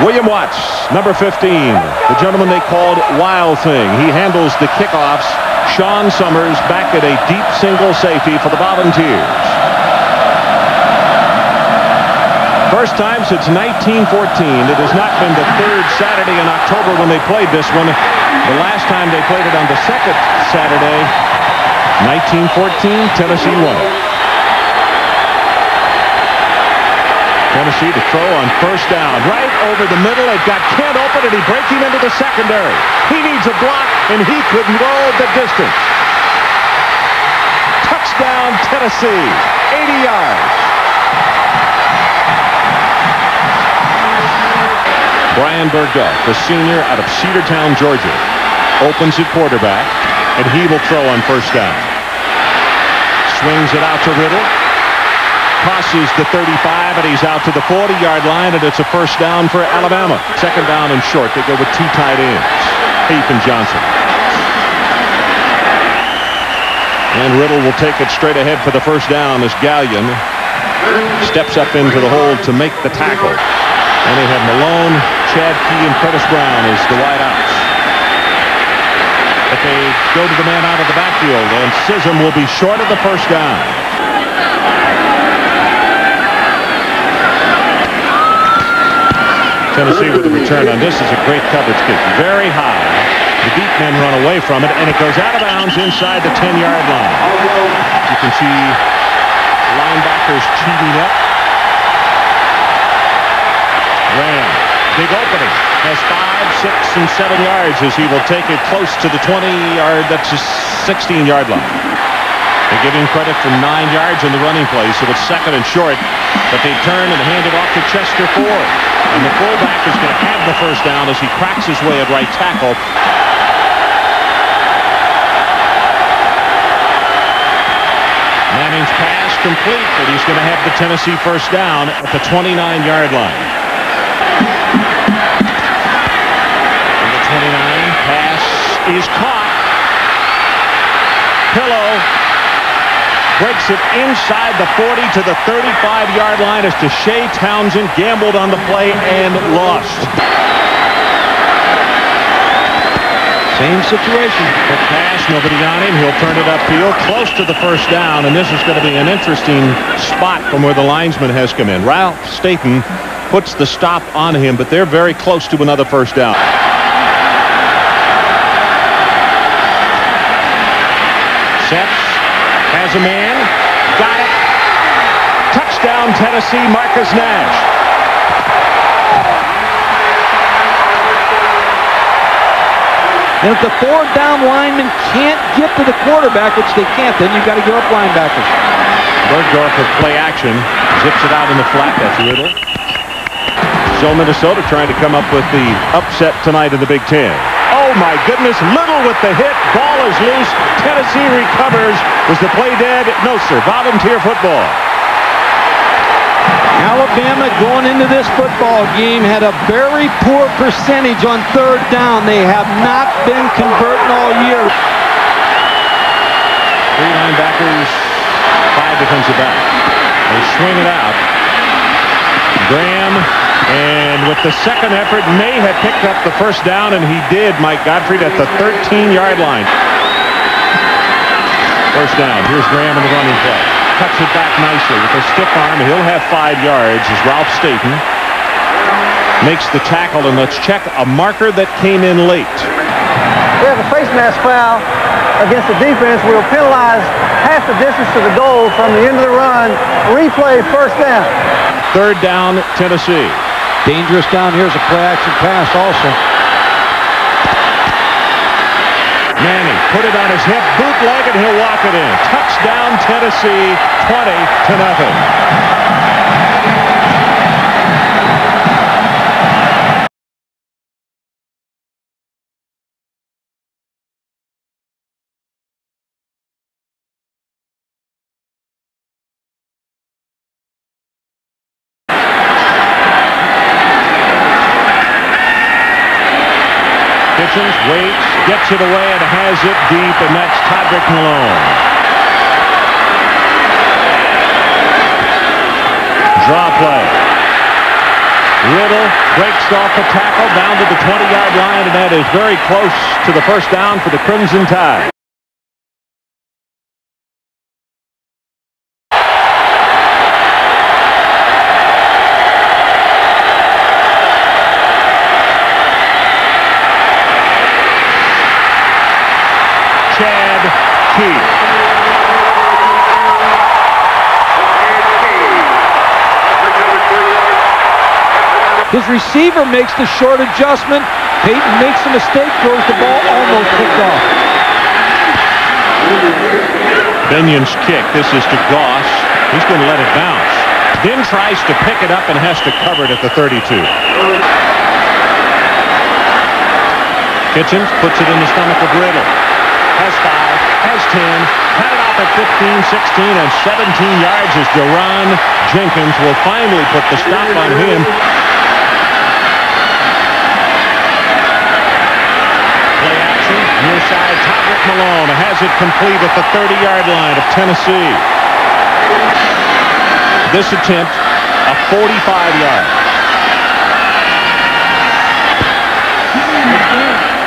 William Watts, number 15, the gentleman they called Wild Thing. He handles the kickoffs. Sean Summers back at a deep single safety for the Volunteers. First time since 1914. It has not been the third Saturday in October when they played this one. The last time they played it on the second Saturday, 1914, Tennessee won it. Tennessee to throw on first down. Right over the middle. They've got Kent open, and he breaks him into the secondary. He needs a block, and he couldn't go the distance. Touchdown, Tennessee. 80 yards. Brian Burgdorf, the senior out of Cedartown, Georgia, opens at quarterback, and he will throw on first down. Swings it out to Riddle. Crosses the 35, and he's out to the 40-yard line, and it's a first down for Alabama. Second down and short. They go with two tight ends, Heath and Johnson. And Riddle will take it straight ahead for the first down as Gallion steps up into the hole to make the tackle. And they have Malone, Chad Key, and Curtis Brown as the wideouts. But they go to the man out of the backfield, and Sism will be short of the first down. Tennessee with the return on this is a great coverage kick. Very high. The deep men run away from it, and it goes out of bounds inside the 10-yard line. You can see linebackers cheating up. Ram, big opening. Has 5, 6, and 7 yards as he will take it close to the 20-yard, that's a 16-yard line. They give him credit for 9 yards in the running play, so it's second and short. But they turn and hand it off to Chester Ford. And the fullback is going to have the first down as he cracks his way at right tackle. Manning's pass complete, but he's going to have the Tennessee first down at the 29-yard line. And the 29 pass is caught. Pillow breaks it inside the 40 to the 35-yard line as Shea Townsend gambled on the play and lost. Same situation. The pass, nobody on him. He'll turn it upfield close to the first down, and this is going to be an interesting spot from where the linesman has come in. Ralph Staten puts the stop on him, but they're very close to another first down. Sets. Has a man. Got it. Touchdown, Tennessee. Marcus Nash. And if the forward down linemen can't get to the quarterback, which they can't, then you've got to give up linebackers. Bergdorf with play action. Zips it out in the flat. That's Riddle. So Minnesota trying to come up with the upset tonight in the Big Ten. Oh, my goodness. Little with the hit. Ball is loose. Tennessee recovers. Was the play dead? No, sir. Volunteer football. Alabama going into this football game had a very poor percentage on third down. They have not been converting all year. 3 linebackers, 5 defensive backs. They swing it out. Graham, and with the second effort, may have picked up the first down, and he did, Mike Gottfried, at the 13-yard line. First down. Here's Graham in the running play. Cuts it back nicely with a stiff arm. He'll have 5 yards as Ralph Staten makes the tackle, and let's check a marker that came in late. We have a face mask foul against the defense. We'll penalize half the distance to the goal from the end of the run. Replay first down. Third down, Tennessee. Dangerous down. Here's a play action pass also. Manning put it on his hip, bootleg, and he'll walk it in. Touchdown, Tennessee, 20-0. Waits, gets it away, and has it deep, and that's Todrick Malone. Draw play. Riddle breaks off the tackle down to the 20-yard line, and that is very close to the first down for the Crimson Tide. Chad Key. His receiver makes the short adjustment. Peyton makes a mistake, throws the ball, almost picked off. Benion's kick. This is to Goss. He's going to let it bounce. Then tries to pick it up and has to cover it at the 32. Kitchens puts it in the stomach of Riddle. Has 5, has 10, had it off at 15, 16, and 17 yards as Deron Jenkins will finally put the stop on him. Near side, Todrick Malone has it complete at the 30-yard line of Tennessee. This attempt, a 45-yard.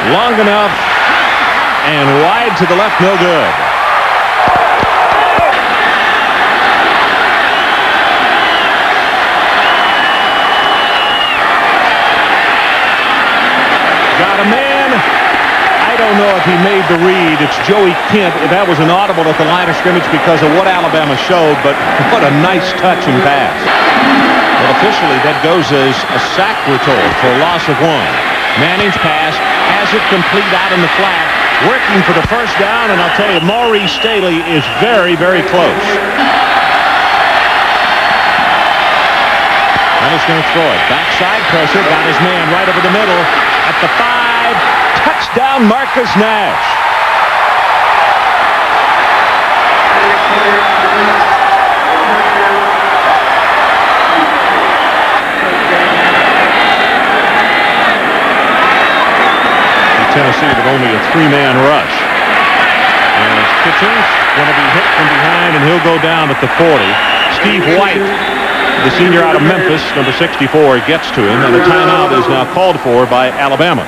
Long enough and wide to the left, no good. Got a man. I don't know if he made the read. It's Joey Kent. That was an audible at the line of scrimmage because of what Alabama showed, but what a nice touch and pass. But officially, that goes as a sack, we're told, for a loss of 1. Manning's pass has it complete out in the flat, working for the first down, and I'll tell you, Maurice Staley is very, very close. Now he's going to throw it. Backside pressure, got his man right over the middle at the 5. Touchdown, Marcus Nash. Tennessee with only a 3-man rush. And Kitchens going to be hit from behind, and he'll go down at the 40. Steve White, the senior out of Memphis, number 64, gets to him, and a timeout is now called for by Alabama.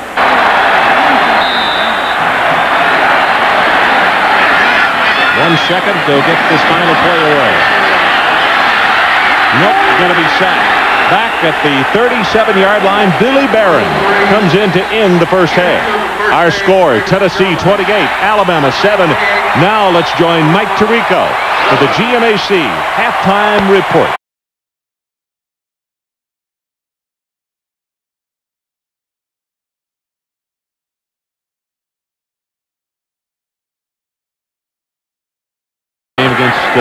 1 second, they'll get this final play away. Nope, going to be sacked. Back at the 37-yard line, Billy Barron comes in to end the first half. Our score, Tennessee 28, Alabama 7. Now let's join Mike Tirico for the GMAC halftime report. Against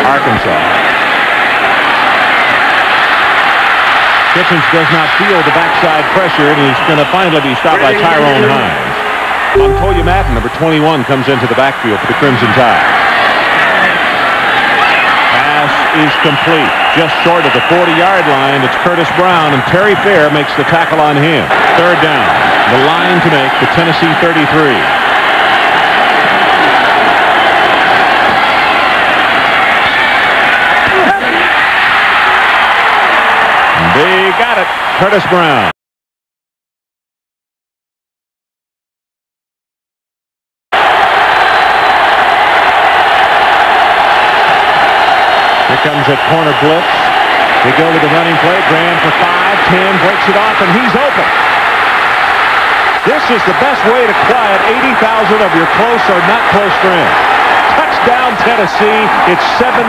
Arkansas. Kitchens does not feel the backside pressure, and he's going to finally be stopped by Tyrone Hines. Montoya Madden, number 21, comes into the backfield for the Crimson Tide. Pass is complete. Just short of the 40-yard line. It's Curtis Brown, and Terry Fair makes the tackle on him. Third down. The line to make the Tennessee 33. They got it. Curtis Brown. Here comes a corner blitz. They go with the running play. Graham for 5, 10, breaks it off, and he's open. This is the best way to quiet 80,000 of your close or not close friends. Touchdown, Tennessee. It's 75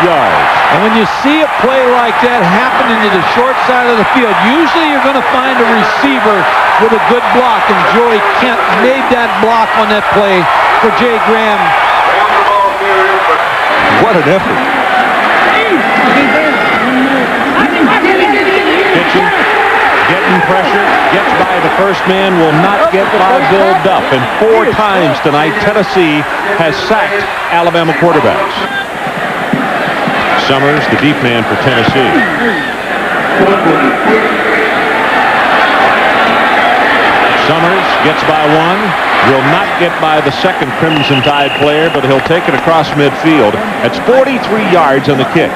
yards. And when you see a play like that happen into the short side of the field, usually you're going to find a receiver with a good block, and Joey Kent made that block on that play for Jay Graham. What an effort. Kitchen getting pressure, gets by the first man, will not get by Bill Duff. And 4 times tonight, Tennessee has sacked Alabama quarterbacks. Summers, the deep man for Tennessee. Summers gets by 1, will not get by the second Crimson Tide player, but he'll take it across midfield. That's 43 yards on the kick.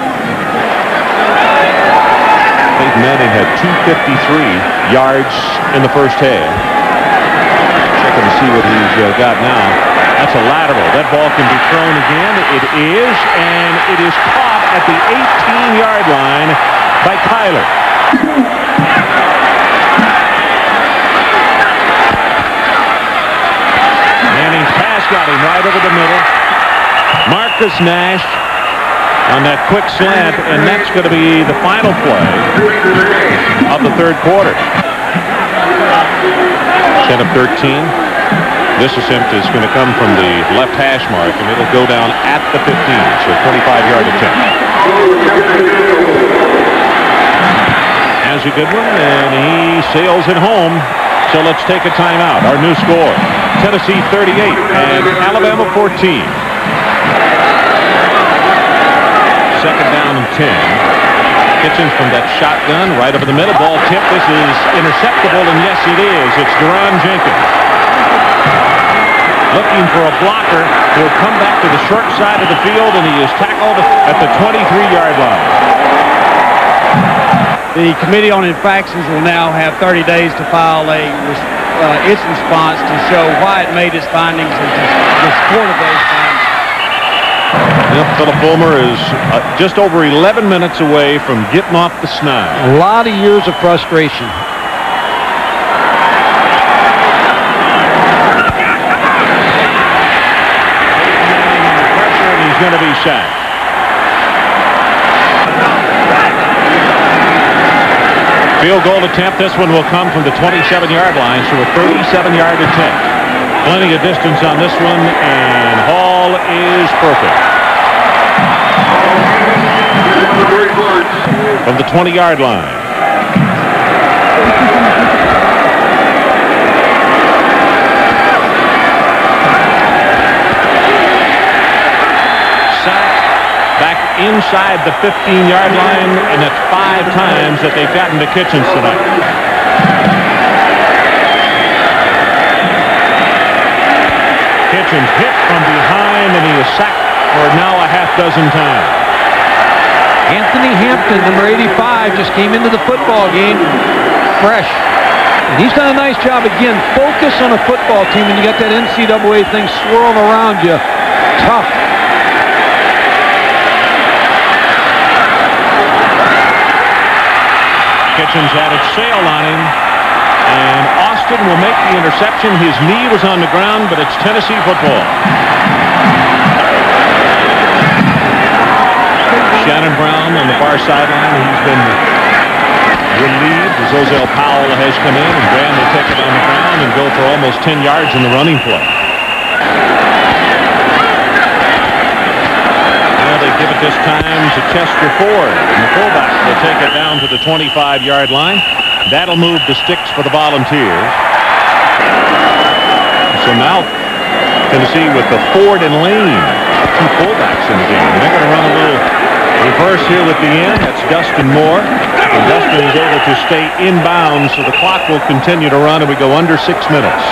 Peyton Manning had 253 yards in the first half. Checking to see what he's got now. That's a lateral. That ball can be thrown again. It is, and it is caught at the 18-yard line by Kyler. Manning's pass got him right over the middle. Marcus Nash on that quick slant, and that's going to be the final play of the third quarter. 10 of 13. This attempt is going to come from the left hash mark, and it'll go down at the 15, so 25-yard attempt. Has a good one, and he sails it home. So let's take a timeout. Our new score, Tennessee 38 and Alabama 14. Second down and 10. Kitchens from that shotgun right over the middle. Ball tip. This is interceptable, and yes, it is. It's Deron Jenkins. Looking for a blocker. He'll come back to the short side of the field, and he is tackled at the 23-yard line. The Committee on Infractions will now have 30 days to file its response to show why it made its findings and the support of those findings. Yep, Philip Fulmer is just over 11 minutes away from getting off the snide. A lot of years of frustration. And he's going to be sacked. Field goal attempt. This one will come from the 27-yard line, so a 37-yard attempt. Plenty of distance on this one, and Hall is perfect. From the 20-yard line. Back inside the 15-yard line, and that's 5 times that they've gotten to Kitchens tonight. Kitchens hit from behind, and he is sacked for now a half dozen times. Anthony Hampton, number 85, just came into the football game fresh. And he's done a nice job again. Focus on a football team, and you got that NCAA thing swirling around you. Tough. Kitchens had it sail on him, and Austin will make the interception. His knee was on the ground, but it's Tennessee football. Shannon Brown on the far sideline. He's been relieved as Ozell Powell has come in, and Graham will take it on the ground and go for almost 10 yards in the running play. Now they give it this time to Chester Ford, and the fullback will take it down to the 25-yard line. That'll move the sticks for the Volunteers. So now Tennessee with the Ford and Lane, 2 fullbacks in the game. They're going to run a little reverse here with the end. That's Dustin Moore. And Dustin is able to stay inbounds, so the clock will continue to run, and we go under 6 minutes.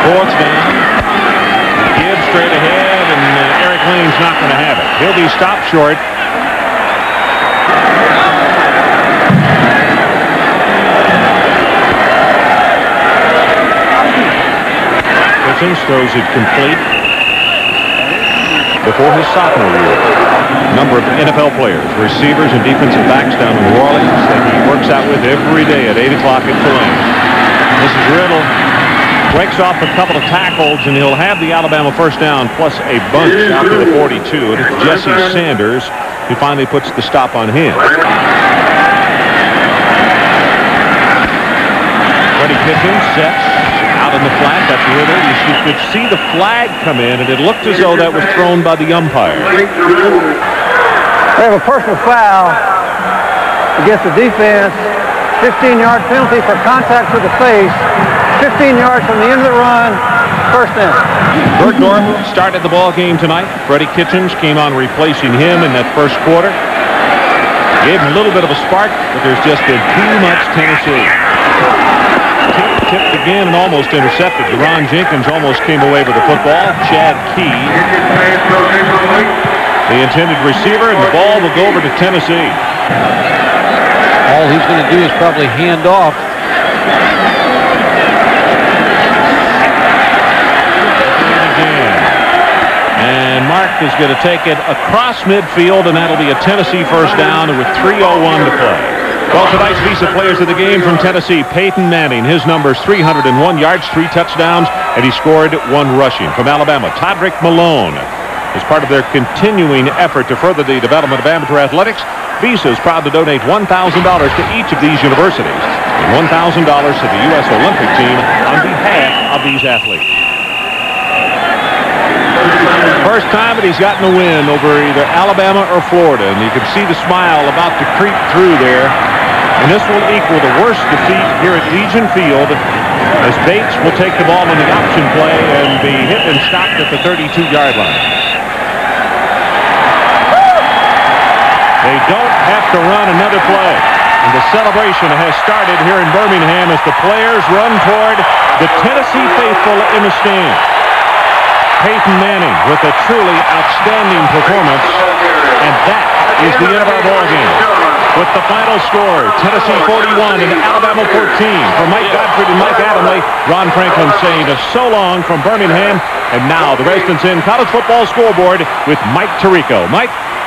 Fourth down. Gibbs straight ahead, and Eric Lane's not going to have it. He'll be stopped short. Throws it complete before his sophomore year. A number of NFL players, receivers, and defensive backs down in New Orleans that he works out with every day at 8 o'clock at Tulane. This is Riddle. Breaks off a couple of tackles, and he'll have the Alabama first down plus a bunch out to the 42. And it's Jesse Sanders who finally puts the stop on him. Freddie Kitchens sets out in the flat. That's Riddle. You could see the flag come in, and it looked as though that was thrown by the umpire. They have a personal foul against the defense. 15-yard penalty for contact with the face. 15 yards from the end of the run. First down. Bergdorf started the ball game tonight. Freddie Kitchens came on replacing him in that first quarter. Gave him a little bit of a spark, but there's just been too much Tennessee. Tipped again and almost intercepted. Deron Jenkins almost came away with the football. Chad Key the intended receiver, and the ball will go over to Tennessee. All he's going to do is probably hand off. And Mark is going to take it across midfield, and that'll be a Tennessee first down with 3:01 to play. Well, tonight's Visa players of the game from Tennessee, Peyton Manning. His number's 301 yards, 3 touchdowns, and he scored 1 rushing. From Alabama, Todrick Malone. As part of their continuing effort to further the development of amateur athletics, Visa is proud to donate $1,000 to each of these universities and $1,000 to the U.S. Olympic team on behalf of these athletes. First time that he's gotten a win over either Alabama or Florida, and you can see the smile about to creep through there. And this will equal the worst defeat here at Legion Field, as Bates will take the ball on the option play and be hit and stopped at the 32-yard line. They don't have to run another play. And the celebration has started here in Birmingham as the players run toward the Tennessee faithful in the stands. Peyton Manning with a truly outstanding performance, and that is the end of our ball game. With the final score, Tennessee 41 and Alabama 14. For Mike Godfrey and Mike Adamley, Ron Franklin saying so long from Birmingham. And now the Residence Inn College Football Scoreboard with Mike Tirico. Mike?